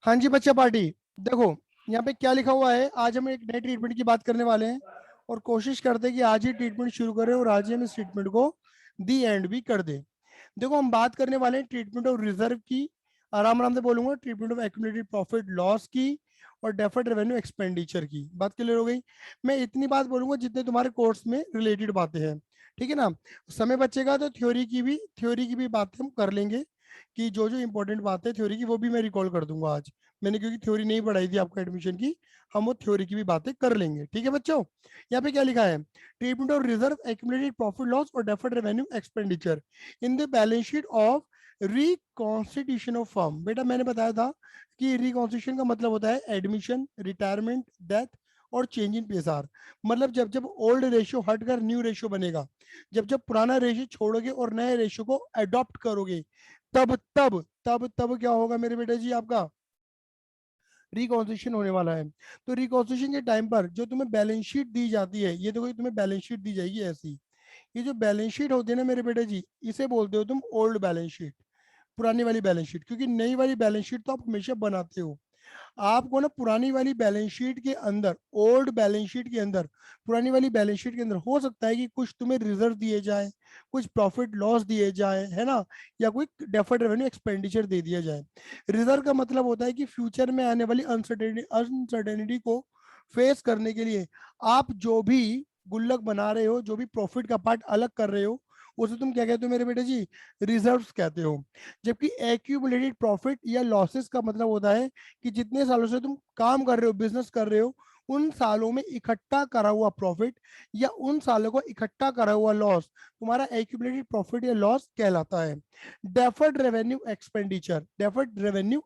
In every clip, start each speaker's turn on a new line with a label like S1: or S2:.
S1: हाँ जी बच्चा पार्टी। देखो यहाँ पे क्या लिखा हुआ है, आज हम एक नए ट्रीटमेंट की बात करने वाले हैं और कोशिश करते हैं कि आज ही ट्रीटमेंट शुरू करें और आज ही हम इस ट्रीटमेंट को दी एंड भी कर दें। देखो हम बात करने वाले हैं ट्रीटमेंट ऑफ रिजर्व की, आराम आराम से बोलूंगा, treatment of accumulated profit loss की और डेफर्ड रेवेन्यू एक्सपेंडिचर की। बात क्लियर हो गई। मैं इतनी बात बोलूंगा जितने तुम्हारे कोर्स में रिलेटेड बातें हैं, ठीक है ना। समय बचेगा तो थ्योरी की भी बातें हम कर लेंगे कि जो जो इंपॉर्टेंट बात है थ्योरी की वो भी मैं रिकॉल कर दूंगा आज। मैंने क्योंकि थ्योरी नहीं पढ़ाई थी आपको एडमिशन की, हम वो थ्योरी की भी बातें कर लेंगे, ठीक है बच्चों। यहाँ पे क्या लिखा है, treatment of reserve accumulated profit loss और deferred revenue expenditure in the balance sheet of reconstitution of firm. बेटा मैंने बताया था कि रिकॉन्स्टिट्यूशन का मतलब होता है एडमिशन, रिटायरमेंट, डेथ और चेंज इन पीएसआर। मतलब जब जब ओल्ड रेशियो हटकर न्यू रेशियो बनेगा, जब जब पुराना रेशियो छोड़ोगे और नए रेशियो को अडॉप्ट करोगे, तब तब तब तब क्या होगा मेरे बेटे जी, आपका रिकॉन्स्टिट्यूशन होने वाला है। तो रिकॉन्स्टिट्यूशन के टाइम पर जो तुम्हें बैलेंस शीट दी जाती है, ये देखो, तुम्हें बैलेंस शीट दी जाएगी ऐसी। ये जो बैलेंस शीट होती है ना मेरे बेटे जी, इसे बोलते हो तुम ओल्ड बैलेंस शीट, पुरानी वाली बैलेंस शीट। क्योंकि नई वाली बैलेंस शीट तो आप हमेशा बनाते हो, आपको ना पुरानी वाली बैलेंस शीट के अंदर, ओल्ड बैलेंस शीट के अंदर, पुरानी वाली बैलेंस शीट के अंदर हो सकता है कि कुछ तुम्हें रिजर्व दिए जाए, कुछ प्रॉफिट लॉस दिए जाए, है ना, या कोई डेफर्ड रेवेन्यू एक्सपेंडिचर दे दिया जाए। रिजर्व का मतलब होता है कि फ्यूचर में आने वाली अनसर्टेनिटी को फेस करने के लिए आप जो भी गुल्लक बना रहे हो, जो भी प्रॉफिट का पार्ट अलग कर रहे हो, उसे तुम क्या कहते हो मेरे बेटे जी, रिजर्व्स कहते हो। जबकि एक्यूमुलेटेड प्रॉफिट या लॉसेस का मतलब होता है कि जितने सालों से तुम काम कर रहे हो, बिजनेस कर रहे हो, उन सालों में इकट्ठा करा हुआ प्रॉफिट या उन सालों को इकट्ठा करा हुआ लॉस तुम्हारा एक्यूमुलेटेड प्रॉफिट या लॉस कहलाता है। Deferred revenue expenditure, deferred revenue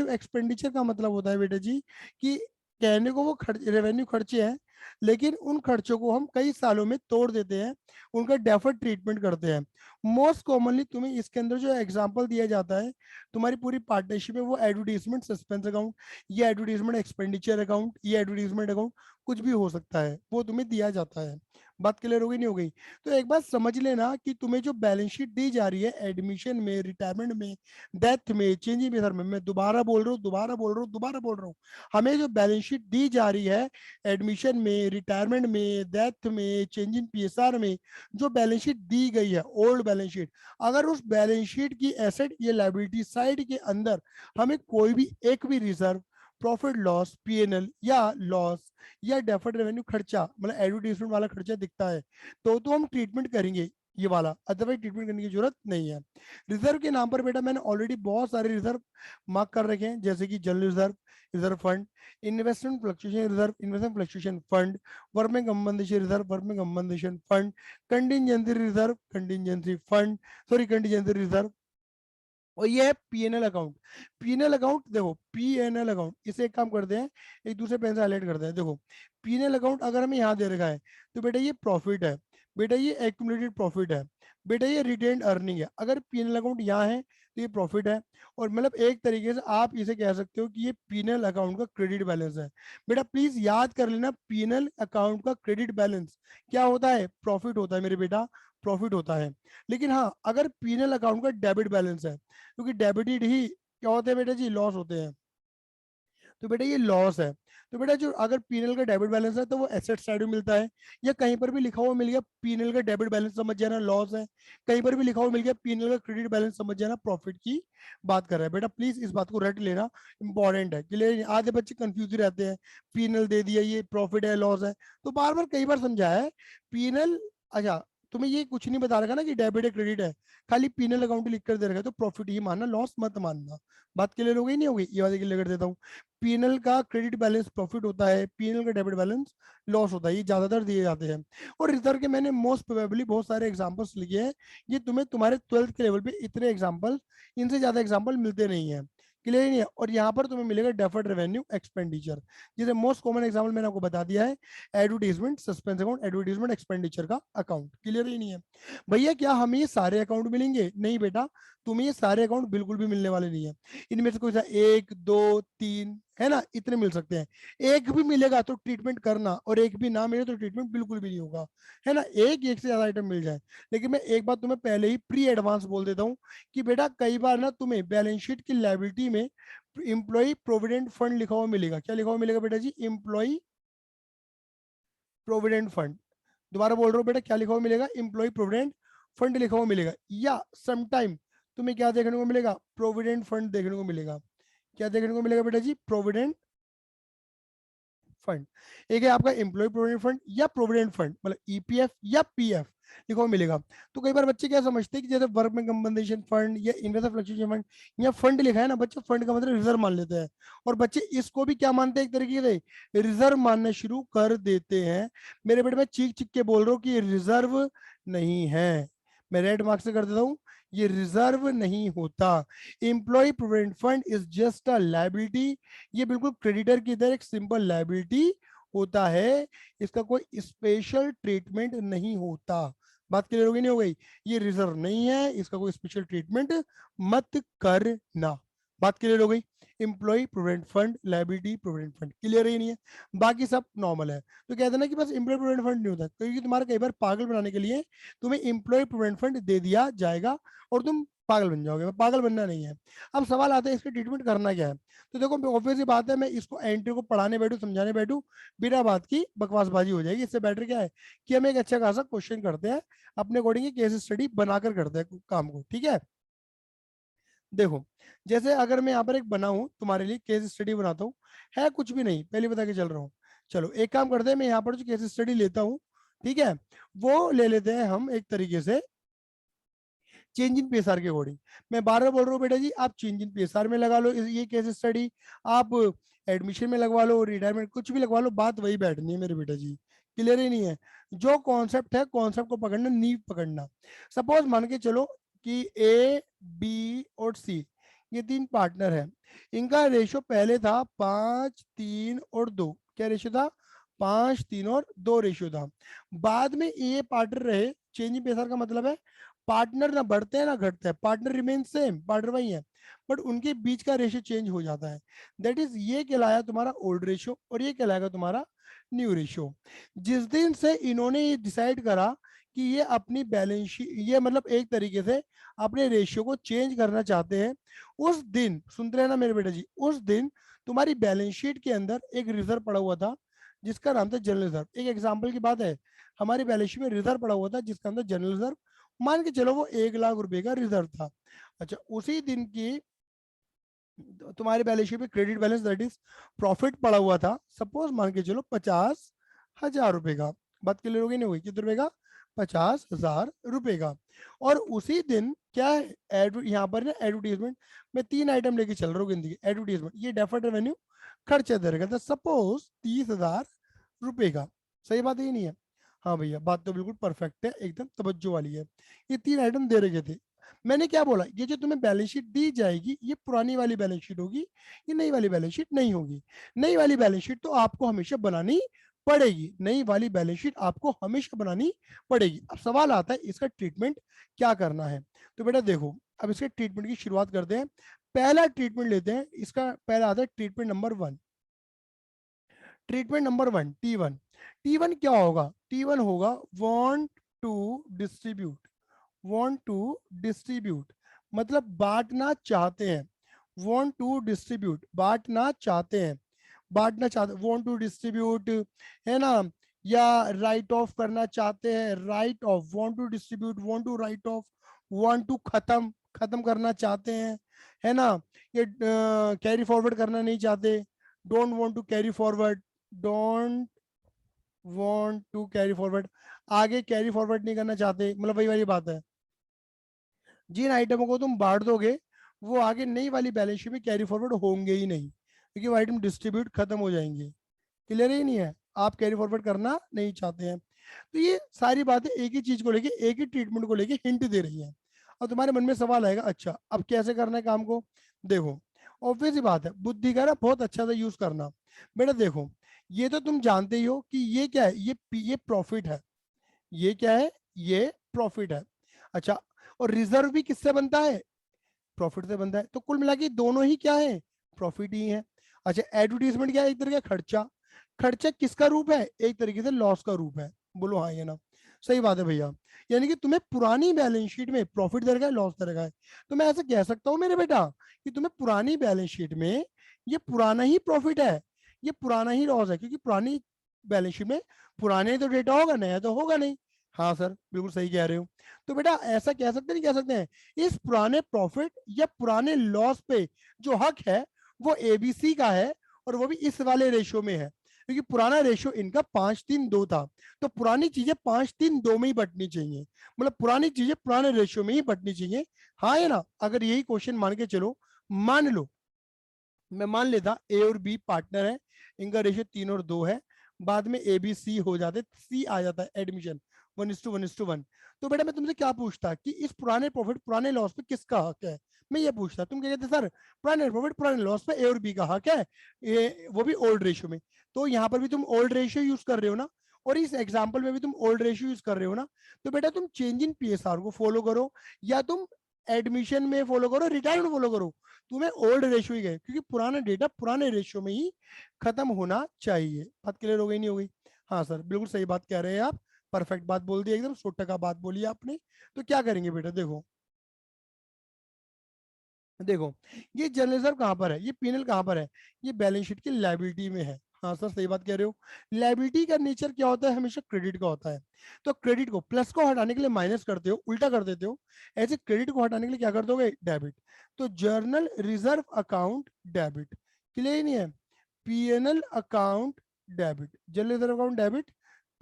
S1: expenditure का मतलब होता है बेटा जी कि कहने को वो रेवेन्यू खर्चे हैं, लेकिन उन खर्चों को हम कई सालों में तोड़ देते हैं, उनका डेफर्ड ट्रीटमेंट करते हैं। मोस्ट कॉमनली तुम्हें इसके अंदर जो एग्जांपल दिया जाता है तुम्हारी पूरी पार्टनरशिप में, वो एडवर्टीजमेंट सस्पेंस अकाउंट, ये एडवर्टीजमेंट एक्सपेंडिचर अकाउंट, ये एडवर्टीजमेंट अकाउंट, कुछ भी हो सकता है, वो तुम्हें दिया जाता है। बात क्लियर हो गई नहीं हो गई? तो एक बात समझ लेना कि तुम्हें जो बैलेंस शीट दी जा रही है एडमिशन में, रिटायरमेंट में, डेथ में, चेंज इन में, मैं दोबारा बोल रहा हूँ, दोबारा बोल रहा हूँ, हमें जो बैलेंस शीट दी जा रही है एडमिशन में, रिटायरमेंट में, डेथ में, चेंज इन पीएसआर में, जो बैलेंस शीट दी गई है ओल्ड बैलेंस शीट, अगर उस बैलेंस शीट की एसेट या लायबिलिटी साइड के अंदर हमें कोई भी एक भी रिजर्व, प्रॉफिट लॉस, पीएनएल या लॉस या डेफर्ड रेवेन्यू खर्चा, मतलब एडवर्टीजमेंट वाला खर्चा दिखता है, तो हम ट्रीटमेंट करेंगे ये वाला, अदरवाइज ट्रीटमेंट करने की जरूरत नहीं है। रिजर्व के नाम पर बेटा मैंने ऑलरेडी बहुत सारे रिजर्व मार्क कर रखे हैं, जैसे कि general reserve, reserve fund, investment fluctuation reserve, investment fluctuation fund, working compensation reserve, working compensation fund, contingency reserve, contingency fund, sorry contingency reserve, और ये है पीएनएल अकाउंट। पीएनएल अकाउंट देखो, पीएनएल अकाउंट, इसे एक काम करते हैं, एक दूसरे पेन से हाईलाइट करते हैं। देखो पीएनएल अकाउंट अगर हमें यहाँ दे रखा है तो बेटा ये प्रॉफिट है, बेटा ये एक्यूमुलेटेड प्रॉफिट है, बेटा ये रिटेन्ड अर्निंग है। अगर पीएनएल अकाउंट यहाँ है तो ये प्रॉफिट है, और मतलब एक तरीके से आप इसे कह सकते हो कि ये पीएनएल अकाउंट का क्रेडिट बैलेंस है। बेटा प्लीज याद कर लेना, पीएनएल अकाउंट का क्रेडिट बैलेंस क्या होता है, प्रॉफिट होता है मेरे बेटा, प्रॉफिट होता है। लेकिन हाँ, अगर पीएनएल अकाउंट का डेबिट बैलेंस है, क्योंकि डेबिटेड ही क्या होते हैं बेटा जी, लॉस होते हैं, तो बेटा ये लॉस है। तो बेटा जो अगर पीएनएल का डेबिट बैलेंस है तो वो एसेट साइड में मिलता है, या कहीं पर भी लिखा हुआ मिल गया पीएनएल का डेबिट बैलेंस, समझ जाना लॉस है, कहीं पर भी लिखा हुआ मिल गया पीएनएल का क्रेडिट बैलेंस, समझ जाना प्रॉफिट की बात कर रहा है। बेटा प्लीज इस बात को रट लेना, इंपॉर्टेंट है। क्लियर? आधे बच्चे कंफ्यूज ही रहते हैं, पीएनएल दे दिया, ये प्रॉफिट है लॉस है, तो बार बार कई बार समझाया है पीएनएल। अच्छा, तुम्हें ये कुछ नहीं बता रखा ना कि डेबिट है क्रेडिट है, खाली पीएनएल अकाउंट लिख कर दे रखा है, तो प्रॉफिट ही मानना, लॉस मत मानना। बात क्लियर हो गई नहीं हो गई? ये बात क्लियर कर देता हूँ। पीएनएल का क्रेडिट बैलेंस प्रॉफिट होता है, पीएनएल का डेबिट बैलेंस लॉस होता है, ये ज्यादातर दिए जाते हैं। और रिजर्व के मैंने मोस्ट प्रोबेबली बहुत सारे एग्जांपल्स लिखे हैं, ये तुम्हें तुम्हारे 12th के लेवल पे इतने एग्जांपल, इनसे ज्यादा एग्जांपल मिलते नहीं है। क्लियर नहीं है? और यहाँ पर तुम्हें मिलेगा डेफर्ड रेवेन्यू एक्सपेंडिचर, जिसे मोस्ट कॉमन एग्जांपल मैंने आपको बता दिया है, advertisement suspense account, advertisement expenditure का अकाउंट। क्लियर ही नहीं है? भैया क्या हमें ये सारे अकाउंट मिलेंगे? नहीं बेटा, तुम्हें ये सारे अकाउंट बिल्कुल भी मिलने वाले नहीं है। इनमें से कोई सा एक, दो, तीन, है ना, इतने मिल सकते हैं। एक भी मिलेगा तो ट्रीटमेंट करना, और एक भी ना मिले तो ट्रीटमेंट बिल्कुल भी नहीं होगा, है ना। एक से ज्यादा आइटम मिल जाए। लेकिन मैं एक बात तुम्हें पहले ही प्री एडवांस बोल देता हूँ कि बेटा कई बार ना तुम्हें बैलेंस शीट की लायबिलिटी में एम्प्लॉय प्रोविडेंट फंड लिखा हुआ मिलेगा। क्या लिखा हुआ मिलेगा बेटा जी? Employ provident fund. दोबारा बोल रहा हूँ बेटा, क्या लिखा हुआ मिलेगा? एम्प्लॉय प्रोविडेंट फंड लिखा हुआ मिलेगा। या समटाइम तुम्हें क्या देखने को मिलेगा? प्रोविडेंट फंड देखने को मिलेगा। क्या देखने को मिलेगा बेटा जी? Provident fund. एक है आपका एम्प्लॉय प्रोविडेंट फंड या प्रोविडेंट फंड, मतलब ईपीएफ या पीएफ लिखा हुआ मिलेगा। तो कई बार बच्चे क्या समझते हैं कि जैसे वर्क में कंपनसेशन फंड या इन्वेस्टर फ्लक्चुएशन फंड या फंड लिखा है ना, बच्चे फंड का मतलब रिजर्व मान लेते हैं। और बच्चे इसको भी क्या मानते हैं? एक तरीके से रिजर्व मानना शुरू कर देते हैं। मेरे बेटे मैं चीख चीख के बोल रहा हूँ कि ये रिजर्व नहीं है। मैं रेड मार्क से कर देता हूँ, ये रिजर्व नहीं होता। Employ provident fund is just a liability. ये बिल्कुल क्रेडिटर की तरह एक सिंपल लायबिलिटी होता है। इसका कोई स्पेशल ट्रीटमेंट नहीं होता। बात क्लियर होगी नहीं हो गई? ये रिजर्व नहीं है, इसका कोई स्पेशल ट्रीटमेंट मत करना। बात क्लियर हो गई? Employee provident fund, liability provident fund, clear ही नहीं है? बाकी सब नॉर्मल है। तो कहते हैं ना कि बस एम्प्लॉय प्रोविडेंट फंड नहीं होता, क्योंकि तुम्हारा कई बार पागल बनाने के लिए तुम्हें एम्प्लॉय प्रोविडेंट फंड दे दिया जाएगा और तुम पागल बन जाओगे। पागल बनना नहीं है। अब सवाल आता है इसका ट्रीटमेंट करना क्या है। तो देखो ऑब्वियस सी बात है, मैं इसको एंट्री को पढ़ाने बैठू, समझाने बैठू, बिना बात की बकवासबाजी हो जाएगी। इससे बेटर क्या है कि हम एक अच्छा खासा क्वेश्चन करते हैं, अपने अकॉर्डिंग केस स्टडी बनाकर करते हैं काम को, ठीक है। देखो, जैसे अगर मैं यहाँ पर एक बनाऊं तुम्हारे लिए केस स्टडी बनाता हूँ, है कुछ भी नहीं, पहले बता के चल रहा हूँ। चलो एक काम करते हैं, मैं यहाँ पर जो केस स्टडी लेता हूँ, ठीक है, वो ले लेते हैं हम एक तरीके से चेंज इन पीएसआर के अकॉर्डिंग। मैं बार बार बोल रहा हूँ बेटा जी, आप चेंज इन पीएसआर में लगा लो ये केस स्टडी, आप एडमिशन में लगवा लो, रिटायरमेंट कुछ भी लगवा लो, बात वही बैठनी है मेरे बेटा जी। क्लियर ही नहीं है? जो कॉन्सेप्ट है कॉन्सेप्ट को पकड़ना, नींव पकड़ना। सपोज मान के चलो कि ए बी और सी ये तीन पार्टनर है। इनका रेशियो पहले था 5 3 और 2। क्या रेशियो था? 5 3 और 2 रेशियो था। बाद में ये पार्टनर रहे। चेंज इन पीएसआर का मतलब है पार्टनर ना बढ़ते हैं ना घटते हैं, पार्टनर रिमेन सेम, पार्टनर वही है, बट उनके बीच का रेशियो चेंज हो जाता है। दैट इज ये कहलाया तुम्हारा ओल्ड रेशियो और ये कहलाएगा तुम्हारा न्यू रेशियो। जिस दिन से इन्होंने ये डिसाइड करा कि ये अपनी बैलेंस शीट, ये मतलब एक तरीके से अपने रेशियो को चेंज करना चाहते हैं, उस दिन, सुनते रहना मेरे बेटा जी, उस दिन तुम्हारी बैलेंस शीट के अंदर एक रिजर्व पड़ा हुआ था जिसका नाम था जनरल रिजर्व। एक एग्जाम्पल की बात है, हमारी बैलेंस शीट में रिजर्व पड़ा हुआ था जिसका नाम था जनरल रिजर्व। मान के चलो वो 1 लाख रुपए का रिजर्व था। अच्छा, उसी दिन की तुम्हारी बैलेंस शीट में credit balance that is profit पड़ा हुआ था, सपोज मान के चलो 50,000 रुपए का। बात क्लियर हो गई नहीं हुई? कितने रुपए का? 50,000 रुपए का। और उसी दिन क्या है, यहाँ पर ना एडवर्टीजमेंट, मैं 3 आइटम लेके चल रहा हूँ जिंदगी। एडवर्टीजमेंट, ये डेफर्ड रेवेन्यू खर्चा दे रखा था, सपोज 30,000 रुपए का। सही बात है, ये नहीं है? हाँ भैया, बात तो बिल्कुल परफेक्ट है, एकदम तवज्जो वाली है। ये 3 आइटम दे रखे थे। मैंने क्या बोला, ये जो तुम्हें बैलेंस शीट दी जाएगी ये पुरानी वाली बैलेंस शीट होगी, ये नई वाली बैलेंस शीट नहीं होगी। नई वाली बैलेंस शीट तो आपको हमेशा बनानी पड़ेगी, नई वाली बैलेंस शीट आपको हमेशा बनानी पड़ेगी। अब सवाल आता है इसका ट्रीटमेंट क्या करना है। तो बेटा देखो, अब इसके ट्रीटमेंट की शुरुआत करते हैं। पहला ट्रीटमेंट लेते हैं, इसका पहला आता है treatment number 1। Treatment number 1, T1। T1 क्या होगा? T1 होगा want to distribute. Want to distribute मतलब बांटना चाहते हैं। वांट टू डिस्ट्रीब्यूट, बांटना चाहते हैं, बांटना चाहते, वांट टू डिस्ट्रीब्यूट, है ना। या राइट ऑफ करना चाहते हैं, write off, want to distribute, want to write off, want to खत्म, खत्म करना चाहते हैं, है ना। ये कैरी फॉरवर्ड करना नहीं चाहते, don't want to carry forward, don't want to carry forward, आगे कैरी फॉरवर्ड नहीं करना चाहते, मतलब वही वाली बात है। जिन आइटमों को तुम बांट दोगे वो आगे नई वाली बैलेंस शीट में कैरी फॉरवर्ड होंगे ही नहीं, क्योंकि वो आइटम डिस्ट्रीब्यूट खत्म हो जाएंगे। क्लियर ही नहीं है? आप कैरी फॉरवर्ड करना नहीं चाहते हैं। तो ये सारी बातें एक ही चीज को लेके, एक ही ट्रीटमेंट को लेके हिंट दे रही है। अब तुम्हारे मन में सवाल आएगा, अच्छा अब कैसे करना है काम को। देखो, ऑब्वियस ही बात है, बुद्धि का ना बहुत अच्छा सा यूज करना। बेटा देखो, ये तो तुम जानते ही हो कि ये क्या है, ये प्रॉफिट है। ये क्या है? ये प्रॉफिट है। अच्छा, और रिजर्व भी किससे बनता है? प्रॉफिट से बनता है। तो कुल मिला के दोनों ही क्या है? प्रॉफिट ही है। अच्छा, एडवर्टीजमेंट क्या है? एक तरीके का खर्चा। खर्चा किसका रूप है? एक तरीके से लॉस का रूप है। बोलो हाँ या ना? सही बात है भैया। यानी कि तुम्हें पुरानी बैलेंस शीट में प्रॉफिट दे रखा है, लॉस दे रखा है, तो मैं ऐसे कह सकता हूँ मेरे बेटा कि तुम्हें पुरानी बैलेंस शीट में ये पुराना ही प्रॉफिट है, ये पुराना ही लॉस है, क्योंकि पुरानी बैलेंस शीट में पुराने तो डेटा होगा, नया तो होगा नहीं। हाँ सर, बिल्कुल सही कह रहे हो। तो बेटा ऐसा कह सकते नहीं कह सकते हैं, इस पुराने प्रॉफिट या पुराने लॉस पे जो हक है वो एबीसी का है, और वो भी इस वाले रेशियो में है, क्योंकि पुराना रेशियो इनका 5-3-2 था। तो पुरानी चीजें 5-3-2 में ही बटनी चाहिए, मतलब पुरानी चीजें पुराने रेशियो में ही बटनी चाहिए। हाँ या ना? अगर यही क्वेश्चन मान के चलो, मान लो मैं मान लेता ए और बी पार्टनर है, इनका रेशियो 3 और 2 है, बाद में ए बी सी हो जाते, सी आ जाता है एडमिशन 1:1:1। तो बेटा मैं तुमसे क्या पूछता कि इस पुराने प्रॉफिट पुराने लॉस पे किसका हक है? मैं ये पूछता, तुम क्या कहते सर पुराने प्रॉफिट पुराने लॉस पे ए और बी का हक है, वो भी ओल्ड रेशियो में। तो यहाँ पर भी तुम ओल्ड रेशियो यूज कर रहे हो ना, और इस एग्जाम्पल में भी तुम ओल्ड रेशियो यूज कर रहे हो ना। तो बेटा तुम चेंज इन पीएसआर को फॉलो करो, या तुम एडमिशन में फॉलो करो, रिटायरमेंट फॉलो करो, तुम्हें ओल्ड रेशियो ही गए, क्योंकि पुराना डेटा पुराने रेशियो में ही खत्म होना चाहिए। बात क्लियर हो गई नहीं हो गई? हाँ सर, बिल्कुल सही बात कह रहे हैं आप, परफेक्ट बात बोल दी, एकदम 100% बात बोली आपने। तो क्या करेंगे बेटा? देखो देखो, ये जर्नल रिजर्व कहाँ पर है, ये पीएनएल कहाँ पर है? ये बैलेंस शीट की लायबिलिटी में है। हाँ सर, सही बात कह रहे हो। लायबिलिटी का नेचर क्या होता है? हमेशा क्रेडिट का होता है। तो क्रेडिट को प्लस को हटाने के लिए माइनस करते हो, उल्टा कर देते हो। ऐसे क्रेडिट को हटाने के लिए क्या कर दोगे? डेबिट। तो journal reserve account debit. Clear ही नहीं है? PNL account debit, general reserve account debit,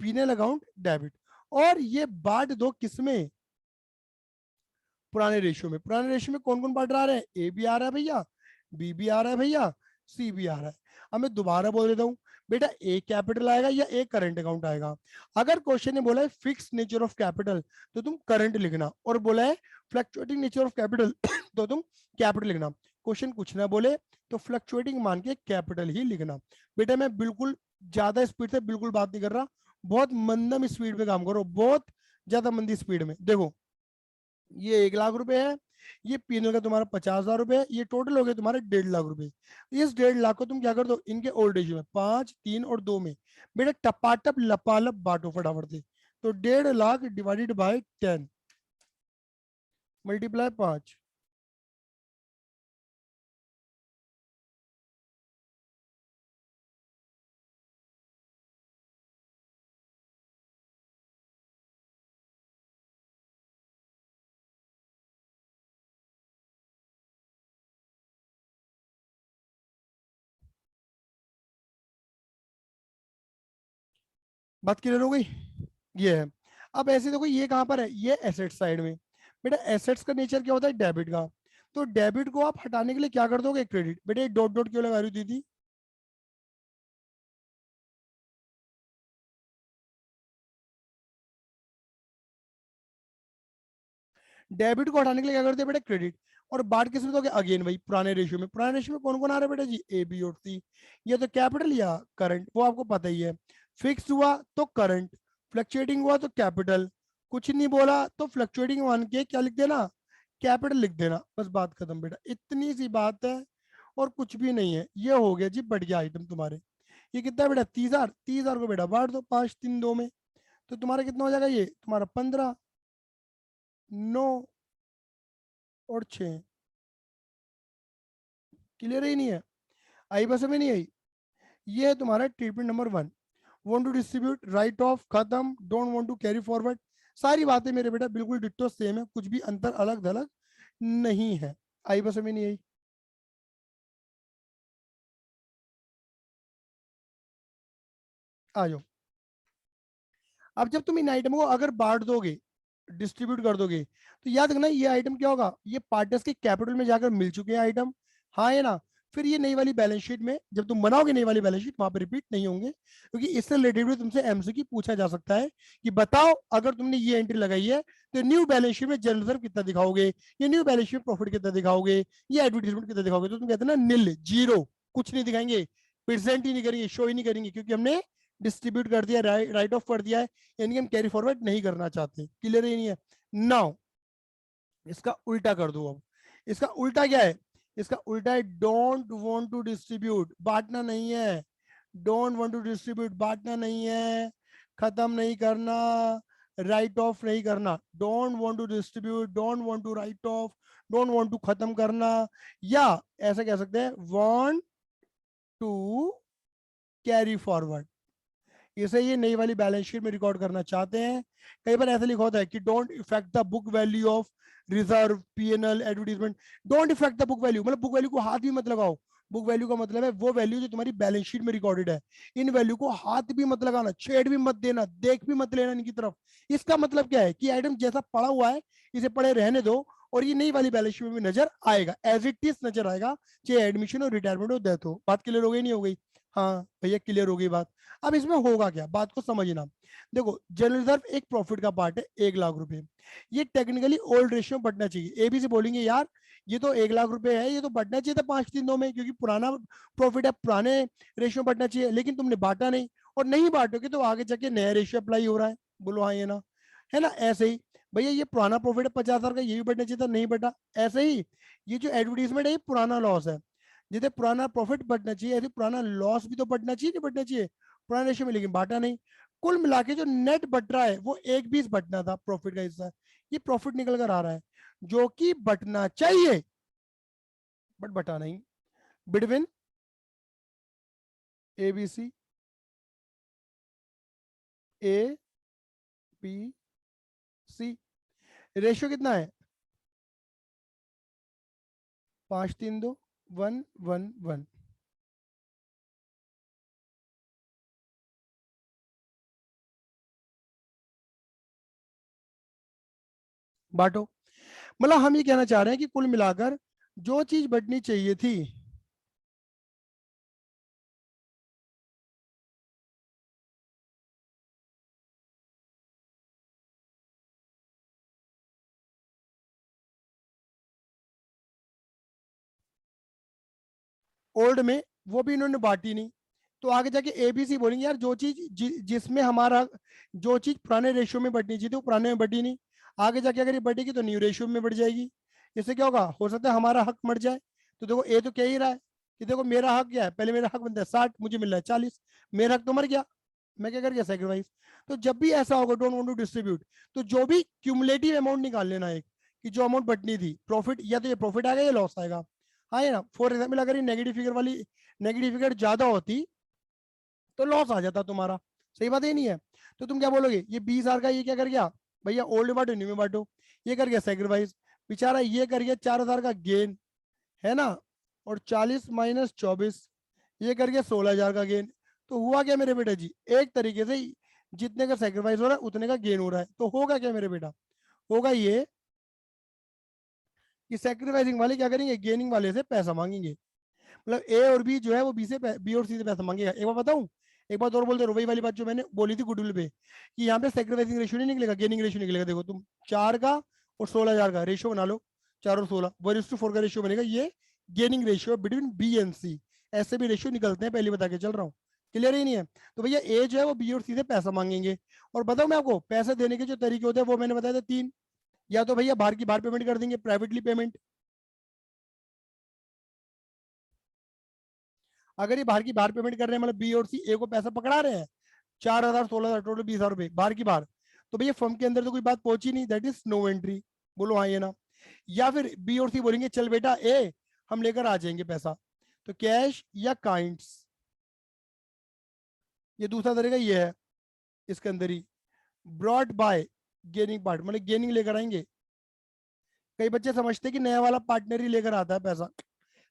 S1: PNL account debit. और ये बांट दो किसमें? पुराने रेशियो में। पुराने रेशियो में कौन कौन पार्ट आ रहे हैं? ए भी आ रहा है भैया, बी भी आ रहा है भैया, सी भी आ रहा है। अब मैं दोबारा बोल देता हूँ, बेटा ए कैपिटल आएगा या ए करंट अकाउंट आएगा? अगर क्वेश्चन ने बोला है फिक्स नेचर ऑफ कैपिटल, तो तुम करंट लिखना, और बोला है फ्लक्चुएटिंग नेचर ऑफ कैपिटल तो तुम कैपिटल लिखना। क्वेश्चन कुछ ना बोले तो फ्लक्चुएटिंग मान के कैपिटल ही लिखना। बेटा मैं बिल्कुल ज्यादा स्पीड से बिल्कुल बात नहीं कर रहा, बहुत मंदम स्पीड पे काम करो, बहुत ज्यादा मंदी स्पीड में। देखो, ये 1 लाख रुपए है, ये पीनल का तुम्हारा 50,000 रुपए है, ये टोटल हो गए तुम्हारे 1.5 लाख रुपए। इस 1.5 लाख को तुम क्या कर दो? इनके ओल्ड एज में 5, 3 और 2 में बेटा टपाटप लपालप बांटो फटाफट से। तो 1.5 लाख डिवाइडेड बाय 10 मल्टीप्लाई 5। बात क्लियर हो गई? ये है। अब ऐसे देखो, ये कहां पर है? ये एसेट साइड में। बेटा एसेट्स का नेचर क्या होता है? डेबिट का। तो डेबिट को आप हटाने के लिए क्या कर दोगे? क्रेडिट। बेटा डॉट डॉट क्यों लगा रही थी दीदी? डेबिट को हटाने के लिए क्या करते हैं बेटा? क्रेडिट। और बांट किस में दोगे? अगेन वही पुराने रेशियो में। पुराने रेशियो में कौन कौन आ रहा है बेटा जी? ए बी और सी। या तो कैपिटल या करंट, वो आपको पता ही है। फिक्स हुआ तो करंट, फ्लक्चुएटिंग हुआ तो कैपिटल, कुछ नहीं बोला तो फ्लक्चुएटिंग मान के क्या लिख देना? कैपिटल लिख देना। बस बात खत्म बेटा, इतनी सी बात है, और कुछ भी नहीं है। ये हो गया जी बढ़िया आइटम तुम्हारे। ये कितना है बेटा? 30,000। 30,000 को बेटा बांट दो 5, 3, 2 में, तो तुम्हारा कितना हो जाएगा? ये तुम्हारा 15, 9 और 6। क्लियर ही नहीं है? आई बस में नहीं आई? ये है तुम्हारा treatment number 1। Want to distribute, write off, खत्म, don't want to carry forward. सारी बातें मेरे बेटा बिल्कुल डिट्टो सेम है, कुछ भी अंतर अलग थलग नहीं है। आई बस में नहीं आई? आ जाओ। अब जब तुम इन आइटम को अगर बांट दोगे, डिस्ट्रीब्यूट कर दोगे, तो याद रखना ये आइटम क्या होगा? ये पार्टनर्स के कैपिटल में जाकर मिल चुके हैं आइटम। हाँ है ना? फिर ये नई वाली बैलेंस शीट में जब तुम बनाओगे नई वाली बैलेंस शीट, वहां पर रिपीट नहीं होंगे, क्योंकि इससे रिलेटेड भी तुमसे एमसीक्यू पूछा जा सकता है कि बताओ अगर तुमने ये एंट्री लगाई है तो न्यू बैलेंस शीट में जनरल रिजर्व कितना दिखाओगे, ये न्यू बैलेंस शीट में प्रॉफिट कितना दिखाओगे, ये एडवर्टीजमेंट कितना दिखाओगे? तो तुम कहते हैं ना निल, जीरो, कुछ नहीं दिखाएंगे, प्रेजेंट ही नहीं करेंगे, शो ही नहीं करेंगे, क्योंकि हमने डिस्ट्रीब्यूट कर दिया, राइट ऑफ कर दिया है, यानी कि हम कैरी फॉरवर्ड नहीं करना चाहते। क्लियर ही नहीं है? नाउ इसका उल्टा कर दो। अब इसका उल्टा क्या है? इसका उल्टा है डोंट वांट टू डिस्ट्रीब्यूट, बांटना नहीं है। डोंट वांट टू डिस्ट्रीब्यूट बांटना नहीं है, खत्म नहीं करना, राइट ऑफ नहीं करना। Don't want to distribute, don't want to write off, don't want to खत्म करना, या ऐसा कह सकते हैं वांट टू कैरी फॉरवर्ड। इसे ये नई वाली बैलेंस शीट में रिकॉर्ड करना चाहते हैं। कई बार ऐसा लिखा होता है कि don't effect the book value of reserve, PNL, advertisement. Don't effect the book value मतलब बुक वैल्यू को हाथ भी मत लगाओ। बुक वैल्यू का मतलब है वो वैल्यू जो तुम्हारी बैलेंस शीट में रिकॉर्डेड है। इन वैल्यू को हाथ भी मत लगाना, छेड़ भी मत देना, देख भी मत लेना इनकी तरफ। इसका मतलब क्या है कि आइटम जैसा पड़ा हुआ है इसे पड़े रहने दो, और ये नई वाली बैलेंस शीट में भी नजर आएगा, एज इट इज नजर आएगा, चाहे एडमिशन हो, रिटायरमेंट हो, डेथ हो। बात क्लियर हो गई नहीं हो गई? हाँ भैया क्लियर हो गई बात। अब इसमें होगा क्या, बात को समझना। देखो जनरल रिजर्व एक प्रॉफिट का पार्ट है, 1 लाख रुपए। ये टेक्निकली ओल्ड रेशियो में बढ़ना चाहिए। एबीसी बोलेंगे यार ये तो 1 लाख रुपए है, ये तो बढ़ना चाहिए था 5-3 में, क्योंकि पुराना प्रॉफिट है, पुराने रेशियो में बढ़ना चाहिए, लेकिन तुमने बांटा नहीं, और नहीं बांटोगे तो आगे जाके नया रेशियो अप्लाई हो रहा है। बोलो हाँ ये ना, है ना? ऐसे ही भैया ये पुराना प्रॉफिट है 50,000 का, ये भी बढ़ना चाहिए था, नहीं बढ़ा। ऐसे ही ये जो एडवर्टीजमेंट है ये पुराना लॉस है, जैसे पुराना प्रॉफिट बढ़ना चाहिए ऐसे पुराना लॉस भी तो बढ़ना चाहिए, नहीं बढ़ना चाहिए? पुराने रेशियो में, लेकिन बांटा नहीं। कुल मिला के जो नेट बट रहा है वो 1/20 बटना था प्रॉफिट का हिस्सा। ये प्रॉफिट निकल कर आ रहा है जो कि बटना चाहिए बट बटा नहीं। Between ABC, A B C, ratio कितना है? 5-3-2-1-1-1। बांटो। मतलब हम ये कहना चाह रहे हैं कि कुल मिलाकर जो चीज बटनी चाहिए थी, ओल्ड में, वो भी इन्होंने बांटी नहीं। तो आगे जाके एबीसी बोलेंगे यार जो चीज जिसमें हमारा, जो चीज पुराने रेशियो में बढ़नी चाहिए थी वो पुराने में बढ़ी नहीं, आगे जाके अगर ये बढ़ेगी तो न्यू रेशियो में बढ़ जाएगी। इससे क्या होगा, हो सकता है हमारा हक मर जाए। तो देखो ए तो कह ही रहा है कि देखो मेरा हक क्या है, पहले मेरा हक बनता है 60, मुझे मिल रहा है 40, मेरा हक तो मर गया, मैं क्या कर गया, सेक्रीफाइस। तो जब भी ऐसा होगा डोंट वांट टू डिस्ट्रीब्यूट, तो जो भी क्यूमुलेटिव अमाउंट निकाल लेना एक, कि जो अमाउंट बटनी थी प्रॉफिट, या तो ये प्रॉफिट आएगा या लॉस आएगा। हाँ है ना? फॉर एग्जाम्पल अगर ये नेगेटिव फिगर वाली, नेगेटिव फिगर ज्यादा होती तो लॉस आ जाता तुम्हारा। सही बात है नहीं है? तो तुम क्या बोलोगे, ये 20,000 का ये क्या कर गया भैया, ओल्ड में बांटो न्यू में बांटो, ये कर गया सेक्रीफाइस, बेचारा ये कर गया 4,000 का गेन, है ना? और 40 - 24 ये कर गया 16,000 का गेन। तो हुआ क्या मेरे बेटा जी, एक तरीके से जितने का सेक्रीफाइस हो रहा है उतने का गेन हो रहा है। तो होगा क्या मेरे बेटा, होगा ये कि सेक्रीफाइसिंग वाले क्या करेंगे, गेनिंग वाले से पैसा मांगेंगे। मतलब ए और बी जो है वो बी और सी से पैसा मांगेगा। एक बार बताऊं, एक बात और बोल दे, वही वाली बात जो मैंने बोली थी गुडविल पे, कि यहाँ पे सेक्रीफाइसिंग रेशियो नहीं निकलेगा, गेनिंग रेशियो निकलेगा। देखो तुम 4 का और 16,000 का रेशियो बना लो, 4 और 16 1:4 का रेशियो बनेगा, ये gaining ratio between B and C. ऐसे भी रेशियो निकलते हैं, पहले बता के चल रहा हूँ, क्लियर ही नहीं है? तो भैया ए जो है वो बी और सी से पैसा मांगेंगे। और बताओ मैं आपको, पैसे देने के जो तरीके होते हैं वो मैंने बताया था 3। या तो भैया बाहर की बाहर पेमेंट कर देंगे, प्राइवेटली पेमेंट। अगर ये बाहर की बाहर पेमेंट कर रहे हैं, मतलब बी और सी ए को पैसा पकड़ा रहे हैं, 4,000 16,000 टोटल 20,000 रुपए बाहर की बाहर, तो भैया फर्म के अंदर तो कोई बात पहुंची नहीं, दैट इज नो एंट्री। बोलो हाँ ये ना? या फिर बी और सी बोलेंगे चल बेटा ए हम लेकर आ जाएंगे पैसा, तो कैश या काइंड्स, ये दूसरा तरीका ये है। इसके अंदर ही ब्रॉड बाय गेनिंग पार्ट, मतलब गेनिंग लेकर आएंगे। कई बच्चे समझते हैं कि नया वाला पार्टनर ही लेकर आता है पैसा,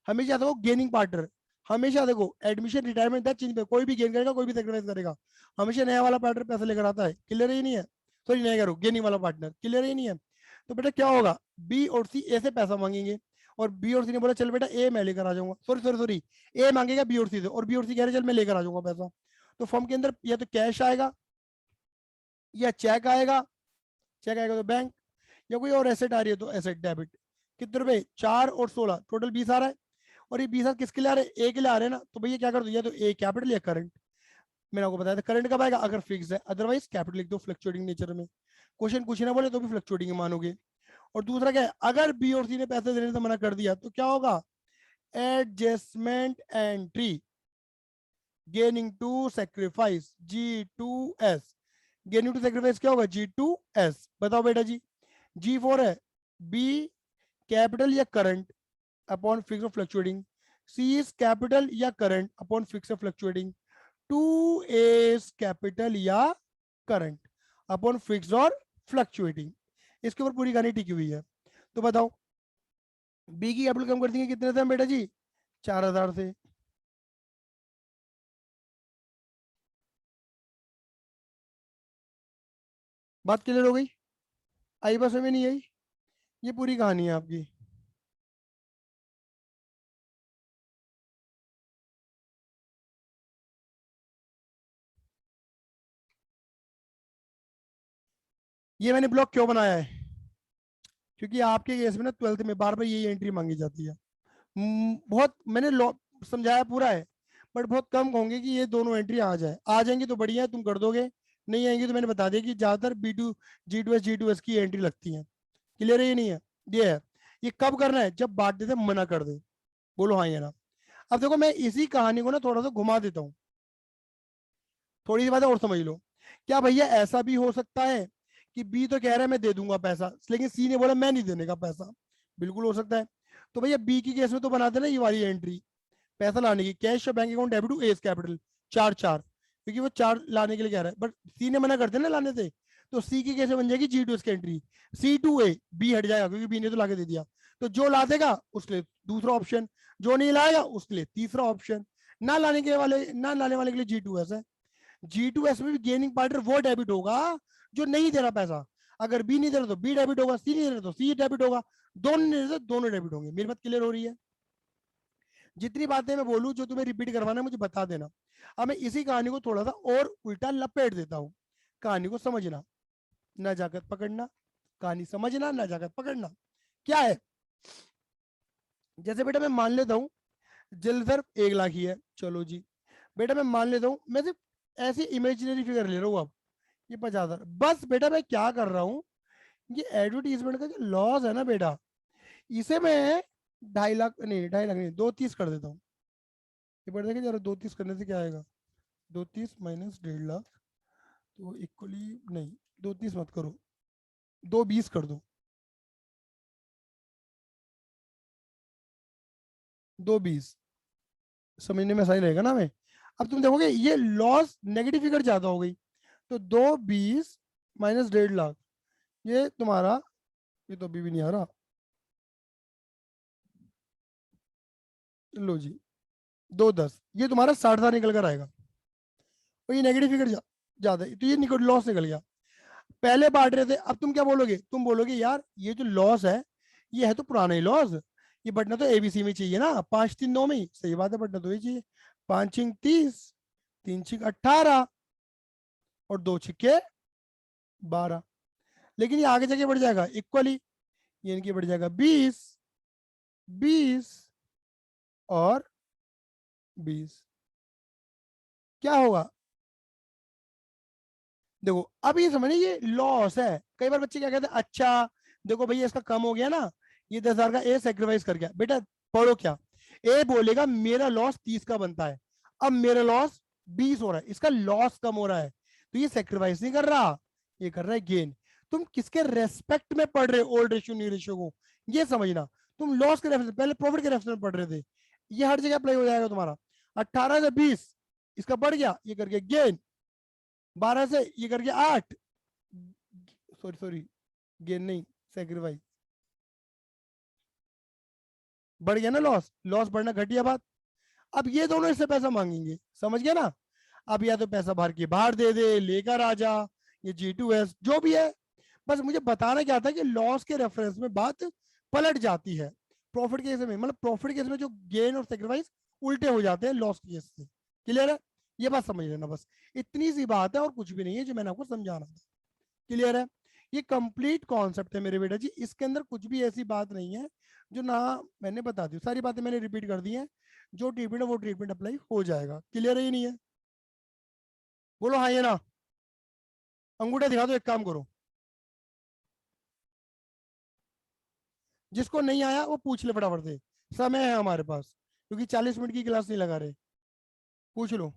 S1: हमेशा देखो गेनिंग पार्टनर, हमेशा देखो एडमिशन रिटायरमेंट तक चीज पे कोई भी गेन करेगा कोई भी सेक्रीफाइस करेगा, हमेशा नया वाला पार्टनर पैसा लेकर आता है। क्लियर ही नहीं है? सॉरी नया करो, गेनिंग वाला पार्टनर, क्लियर ही नहीं है? तो बेटा क्या होगा, बी और सी ए से पैसा मांगेंगे, और बी और सी ने बोला चल बेटा ए मैं लेकर आ जाऊंगा, सॉरी सॉरी सॉरी, ए मांगेगा बी और सी से, और बी और सी कह रहे चल मैं लेकर आ जाऊंगा पैसा। तो फर्म के अंदर या तो कैश आएगा या चेक आएगा, चेक आएगा तो बैंक, या कोई और एसेट आ रही है तो एसेट डेबिट। कितने रुपए, 4 और 16 टोटल 20 आ रहा है। और ये 20 किसके लिए आ रहे हैं, ए के लिए आ रहे हैं ना, तो भैया क्या कर दो, या तो ए कैपिटल या करंट। मैंने आपको बताया था करंट कब आएगा, अगर फिक्स है, अदरवाइज कैपिटल लिख दो फ्लक्चुएटिंग नेचर में। क्वेश्चन कुछ ना बोले तो भी फ्लक्चुएटिंग मानोगे। और दूसरा क्या है, अगर बी और सी ने पैसे देने से मना कर दिया तो क्या होगा, adjustment entry, gaining to sacrifice G2S। Gaining to sacrifice क्या होगा? G2S। बताओ बेटा जी। G4 है बी कैपिटल या करंट अपॉन फिक्स और फ्लक्चुएटिंग, सी इज कैपिटल या करंट अपॉन फिक्स और फ्लक्चुएटिंग, 2 इज कैपिटल या करंट अपॉन फिक्स और फ्लक्चुएटिंग। इसके ऊपर पूरी कहानी टिकी हुई है। तो बताओ बी की कैपिटल कम कर देंगे कितने से हम बेटा जी? 4000 से। बात क्लियर हो गई? आई बस में नहीं आई? ये पूरी कहानी है आपकी। ये मैंने ब्लॉक क्यों बनाया है? क्योंकि आपके केस में ना 12th में बार बार यही एंट्री मांगी जाती है। बहुत मैंने समझाया पूरा है, बट बहुत कम होंगे कि ये दोनों एंट्री आ जाए। आ जाएंगी तो बढ़िया है, तुम कर दोगे। नहीं आएंगी तो मैंने बता दिया कि ज्यादातर G2S की एंट्री लगती है। क्लियर है? ये नहीं है, ये है। ये कब करना है? जब बांटने से मना कर दे। बोलो हाँ या ना। अब देखो मैं इसी कहानी को ना थोड़ा सा घुमा देता हूँ, थोड़ी सी बातें और समझ लो। क्या भैया ऐसा भी हो सकता है कि बी तो कह रहा है मैं दे दूंगा पैसा, लेकिन सी ने बोला मैं नहीं देने का पैसा? बिल्कुल हो सकता है। तो भैया बी की केस में तो बना देना ये वाली एंट्री, पैसा लाने की, कैश और bank account debit to S capital, 4 4, क्योंकि वो 4 लाने के लिए कह रहा है, बट सी ने मना कर दिया ना लाने से। तो सी की कैसे बन जाएगी? G2S की एंट्री, C2A, बी हट जाएगा क्योंकि बी ने तो लाके दे दिया। तो जो ला देगा उसके लिए दूसरा ऑप्शन, जो नहीं लाएगा उसके लिए तीसरा ऑप्शन। ना लाने वाले के लिए G2S है। G2S में भी गेनिंग पार्टनर वो डेबिट होगा जो नहीं दे रहा पैसा। अगर बी नहीं दे रहा तो बी डेबिट होगा, सी नहीं दे रहा तो सी डेबिट होगा, दोनों नहीं दे रहे तो दोनों डेबिट होंगे। मेरी बात क्लियर हो रही है? जितनी बातें मैं बोलूं जो तुम्हें रिपीट करवाना है मुझे बता देना। अब मैं इसी कहानी को थोड़ा सा और उल्टा लपेट देता हूँ। कहानी को समझना, नजाकत पकड़ना। कहानी समझना, नजाकत पकड़ना। क्या है? जैसे बेटा मैं मान लेता हूँ जल सर 1 लाख ही है, चलो जी। बेटा मैं मान लेता हूँ, मैं सिर्फ ऐसी इमेजिनरी फिगर ले रहा हूँ अब, ये 50,000। बस बेटा मैं क्या कर रहा हूँ, ये एडवर्टीजमेंट का जो लॉस है ना बेटा, इसे मैं 2.5 लाख नहीं, 2.5 लाख नहीं, 230 कर देता हूँ। ये बढ़ देखिए जरा, 230 करने से क्या आएगा? 230 माइनस 1.5 लाख, तो इक्वली नहीं, 230 मत करो, 220 कर दो, 220। समझने में सही रहेगा ना हमें? अब तुम देखोगे ये लॉस नेगेटिव फिगर ज्यादा हो गई, तो 220 माइनस 1.5 लाख, ये तुम्हारा, ये तो अभी भी नहीं आ रहा, लो जी, 210, ये तुम्हारा 60,000 निकल कर आएगा। और ये नेगेटिव फिगर ज्यादा है, तो ये निकल लॉस निकल गया। पहले बांट रहे थे, अब तुम क्या बोलोगे? तुम बोलोगे यार ये जो लॉस है ये है तो पुराना ही लॉस, ये बढ़ना तो एबीसी में चाहिए ना, 5 3 9 में ही। सही बात है, बढ़ना तो ये चाहिए। 5 6 30, 3 6 18 और 2 6 12। लेकिन ये आगे जाके बढ़ जाएगा इक्वली, ये इनकी बढ़ जाएगा 20 20 और 20। क्या होगा? देखो अब ये समझिए ये लॉस है। कई बार बच्चे क्या कहते हैं, अच्छा देखो भैया इसका कम हो गया ना, ये 10,000 का ए सेक्रीफाइस कर गया। बेटा पढ़ो क्या, ए बोलेगा मेरा लॉस 30 का बनता है, अब मेरा लॉस 20 हो रहा है, इसका लॉस कम हो रहा है, तो ये सेक्रीफाइस नहीं कर रहा, ये कर रहा है गेन। तुम किसके रेस्पेक्ट में पढ़ रहे हो ओल्ड रेशियो न्यू रेशियो को, ये समझना। तुम लॉस के रेफरेंस, पहले प्रॉफिट के रेफरेंस में पढ़ रहे थे। ये हर जगह अप्लाई हो जाएगा तुम्हारा। 18 से 20 इसका बढ़ गया, ये करके गेन। 12 से ये करके 8, सॉरी सॉरी, गेन नहीं, सेक्रीफाइस। बढ़ गया ना लॉस, लॉस बढ़ना घटिया बात। अब ये दोनों इससे पैसा मांगेंगे, समझ गया ना? अब या तो पैसा भर के बाहर दे दे, लेकर आ जा, ये G2S जो भी है। बस मुझे बताना क्या था कि लॉस के रेफरेंस में बात पलट जाती है, प्रॉफिट के केस में, मतलब प्रॉफिट केस में जो गेन और सेक्रीफाइस उल्टे हो जाते हैं लॉस केस से। क्लियर है? ये बात समझ लेना, बस इतनी सी बात है और कुछ भी नहीं है जो मैंने आपको समझाना था। क्लियर है? ये कंप्लीट कॉन्सेप्ट है मेरे बेटा जी, इसके अंदर कुछ भी ऐसी बात नहीं है जो ना, मैंने बता दी सारी बातें, मैंने रिपीट कर दी हैं। जो ट्रीटमेंट है वो ट्रीटमेंट अप्लाई हो जाएगा। क्लियर है? ये नहीं है? बोलो हाँ ये ना। अंगूठा दिखा दो, एक काम करो, जिसको नहीं आया वो पूछ ले फटाफट से, समय है हमारे पास। क्योंकि 40 मिनट की क्लास नहीं लगा रहे। पूछ लो।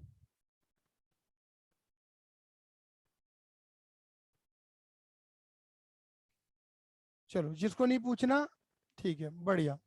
S1: चलो, जिसको नहीं पूछना, ठीक है, बढ़िया।